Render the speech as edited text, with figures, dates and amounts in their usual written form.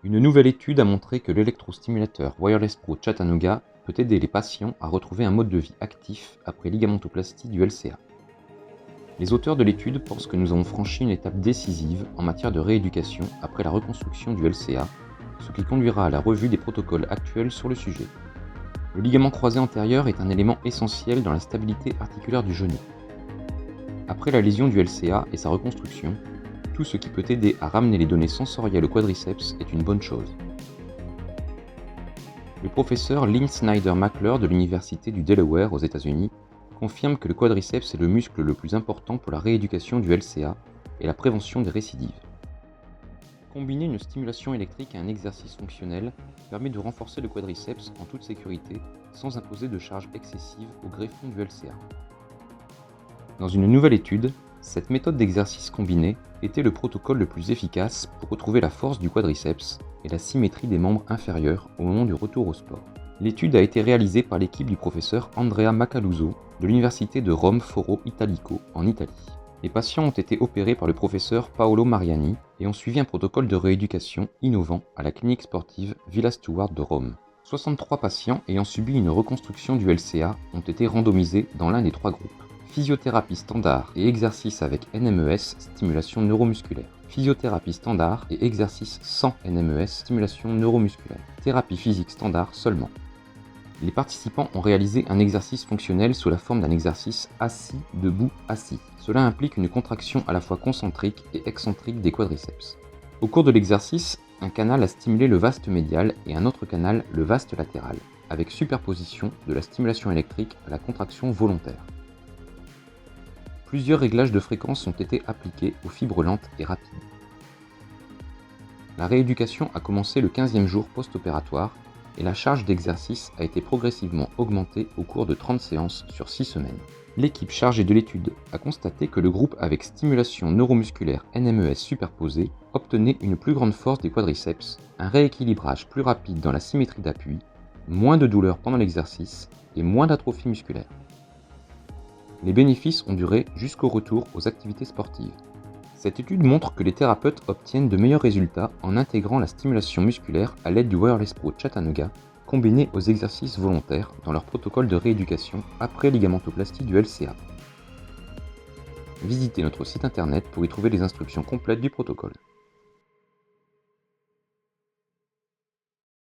Une nouvelle étude a montré que l'électrostimulateur Wireless Pro Chattanooga peut aider les patients à retrouver un mode de vie actif après ligamentoplastie du LCA. Les auteurs de l'étude pensent que nous avons franchi une étape décisive en matière de rééducation après la reconstruction du LCA, ce qui conduira à la revue des protocoles actuels sur le sujet. Le ligament croisé antérieur est un élément essentiel dans la stabilité articulaire du genou. Après la lésion du LCA et sa reconstruction, tout ce qui peut aider à ramener les données sensorielles au quadriceps est une bonne chose. Le professeur Lynn Snyder-Mackler de l'Université du Delaware aux États-Unis confirme que le quadriceps est le muscle le plus important pour la rééducation du LCA et la prévention des récidives. Combiner une stimulation électrique à un exercice fonctionnel permet de renforcer le quadriceps en toute sécurité sans imposer de charge excessive au greffon du LCA. Dans une nouvelle étude, cette méthode d'exercice combiné était le protocole le plus efficace pour retrouver la force du quadriceps et la symétrie des membres inférieurs au moment du retour au sport. L'étude a été réalisée par l'équipe du professeur Andrea Macaluso de l'Université de Rome Foro Italico en Italie. Les patients ont été opérés par le professeur Paolo Mariani et ont suivi un protocole de rééducation innovant à la clinique sportive Villa Stewart de Rome. 63 patients ayant subi une reconstruction du LCA ont été randomisés dans l'un des trois groupes. Physiothérapie standard et exercice avec NMES, stimulation neuromusculaire. Physiothérapie standard et exercice sans NMES, stimulation neuromusculaire. Thérapie physique standard seulement. Les participants ont réalisé un exercice fonctionnel sous la forme d'un exercice assis, debout, assis. Cela implique une contraction à la fois concentrique et excentrique des quadriceps. Au cours de l'exercice, un canal a stimulé le vaste médial et un autre canal le vaste latéral, avec superposition de la stimulation électrique à la contraction volontaire. Plusieurs réglages de fréquence ont été appliqués aux fibres lentes et rapides. La rééducation a commencé le 15e jour post-opératoire et la charge d'exercice a été progressivement augmentée au cours de 30 séances sur 6 semaines. L'équipe chargée de l'étude a constaté que le groupe avec stimulation neuromusculaire NMES superposée obtenait une plus grande force des quadriceps, un rééquilibrage plus rapide dans la symétrie d'appui, moins de douleur pendant l'exercice et moins d'atrophie musculaire. Les bénéfices ont duré jusqu'au retour aux activités sportives. Cette étude montre que les thérapeutes obtiennent de meilleurs résultats en intégrant la stimulation musculaire à l'aide du Wireless Pro Chattanooga combiné aux exercices volontaires dans leur protocole de rééducation après ligamentoplastie du LCA. Visitez notre site internet pour y trouver les instructions complètes du protocole.